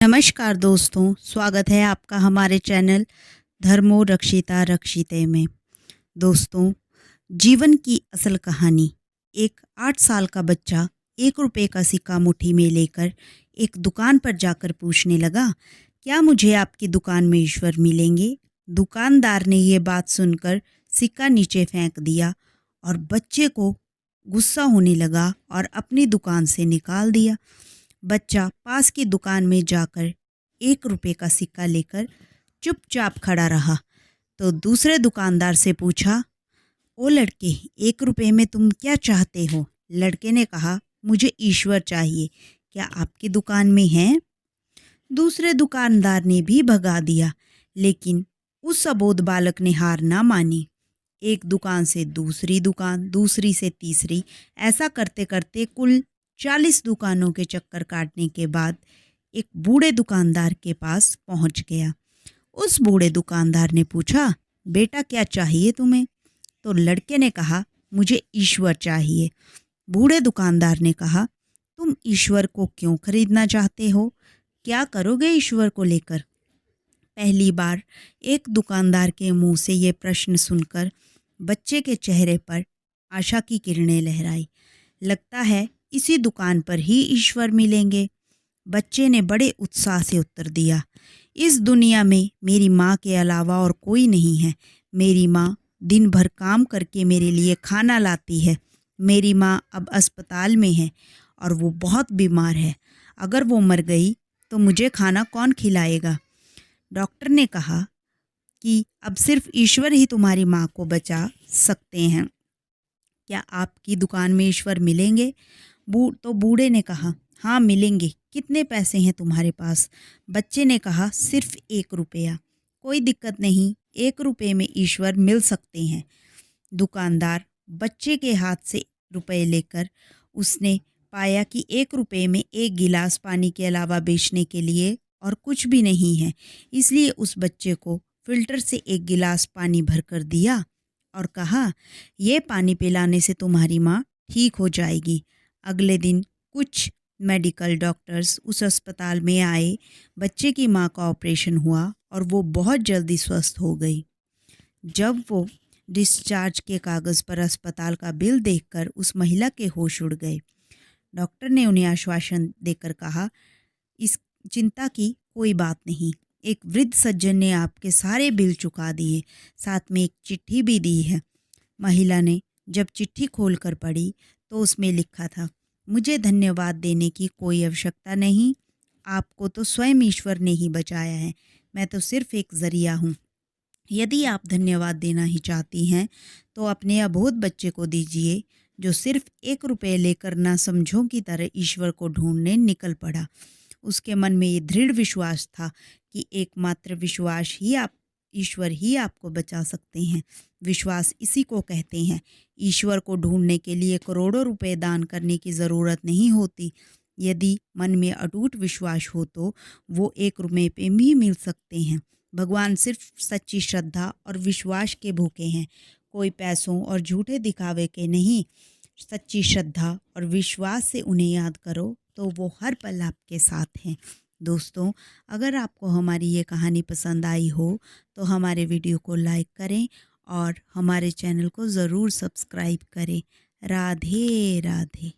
नमस्कार दोस्तों, स्वागत है आपका हमारे चैनल धर्मो रक्षिता रक्षिते में। दोस्तों, जीवन की असल कहानी। एक 8 साल का बच्चा 1 रुपए का सिक्का मुट्ठी में लेकर एक दुकान पर जाकर पूछने लगा, क्या मुझे आपकी दुकान में ईश्वर मिलेंगे? दुकानदार ने ये बात सुनकर सिक्का नीचे फेंक दिया और बच्चे को गुस्सा होने लगा और अपनी दुकान से निकाल दिया। बच्चा पास की दुकान में जाकर 1 रुपए का सिक्का लेकर चुपचाप खड़ा रहा तो दूसरे दुकानदार से पूछा, ओ लड़के, 1 रुपए में तुम क्या चाहते हो? लड़के ने कहा, मुझे ईश्वर चाहिए, क्या आपकी दुकान में है? दूसरे दुकानदार ने भी भगा दिया, लेकिन उस अबोध बालक ने हार ना मानी। एक दुकान से दूसरी दुकान, दूसरी से तीसरी, ऐसा करते करते कुल 40 दुकानों के चक्कर काटने के बाद एक बूढ़े दुकानदार के पास पहुंच गया। उस बूढ़े दुकानदार ने पूछा, बेटा क्या चाहिए तुम्हें? तो लड़के ने कहा, मुझे ईश्वर चाहिए। बूढ़े दुकानदार ने कहा, तुम ईश्वर को क्यों खरीदना चाहते हो? क्या करोगे ईश्वर को लेकर? पहली बार एक दुकानदार के मुंह से ये प्रश्न सुनकर बच्चे के चेहरे पर आशा की किरणें लहराई। लगता है इसी दुकान पर ही ईश्वर मिलेंगे। बच्चे ने बड़े उत्साह से उत्तर दिया, इस दुनिया में मेरी माँ के अलावा और कोई नहीं है। मेरी माँ दिन भर काम करके मेरे लिए खाना लाती है। मेरी माँ अब अस्पताल में है और वो बहुत बीमार है। अगर वो मर गई तो मुझे खाना कौन खिलाएगा? डॉक्टर ने कहा कि अब सिर्फ ईश्वर ही तुम्हारी माँ को बचा सकते हैं। क्या आपकी दुकान में ईश्वर मिलेंगे? तो बूढ़े ने कहा, हाँ मिलेंगे। कितने पैसे हैं तुम्हारे पास? बच्चे ने कहा, सिर्फ 1 रुपया। कोई दिक्कत नहीं, 1 रुपये में ईश्वर मिल सकते हैं। दुकानदार बच्चे के हाथ से रुपए लेकर उसने पाया कि 1 रुपये में 1 गिलास पानी के अलावा बेचने के लिए और कुछ भी नहीं है। इसलिए उस बच्चे को फिल्टर से 1 गिलास पानी भरकर दिया और कहा, ये पानी पिलाने से तुम्हारी माँ ठीक हो जाएगी। अगले दिन कुछ मेडिकल डॉक्टर्स उस अस्पताल में आए। बच्चे की माँ का ऑपरेशन हुआ और वो बहुत जल्दी स्वस्थ हो गई। जब वो डिस्चार्ज के कागज़ पर अस्पताल का बिल देखकर उस महिला के होश उड़ गए। डॉक्टर ने उन्हें आश्वासन देकर कहा, इस चिंता की कोई बात नहीं। एक वृद्ध सज्जन ने आपके सारे बिल चुका दिए, साथ में एक चिट्ठी भी दी है। महिला ने जब चिट्ठी खोलकर पढ़ी तो उसमें लिखा था, मुझे धन्यवाद देने की कोई आवश्यकता नहीं। आपको तो स्वयं ईश्वर ने ही बचाया है। मैं तो सिर्फ एक जरिया हूँ। यदि आप धन्यवाद देना ही चाहती हैं तो अपने अबोध बच्चे को दीजिए, जो सिर्फ 1 रुपये लेकर ना समझों की तरह ईश्वर को ढूंढने निकल पड़ा। उसके मन में ये दृढ़ विश्वास था कि एकमात्र विश्वास ही आप ईश्वर ही आपको बचा सकते हैं। विश्वास इसी को कहते हैं। ईश्वर को ढूंढने के लिए करोड़ों रुपए दान करने की ज़रूरत नहीं होती। यदि मन में अटूट विश्वास हो तो वो 1 रुपये पे भी मिल सकते हैं। भगवान सिर्फ सच्ची श्रद्धा और विश्वास के भूखे हैं, कोई पैसों और झूठे दिखावे के नहीं। सच्ची श्रद्धा और विश्वास से उन्हें याद करो तो वो हर पल आपके साथ हैं। दोस्तों, अगर आपको हमारी ये कहानी पसंद आई हो तो हमारे वीडियो को लाइक करें और हमारे चैनल को ज़रूर सब्सक्राइब करें। राधे राधे।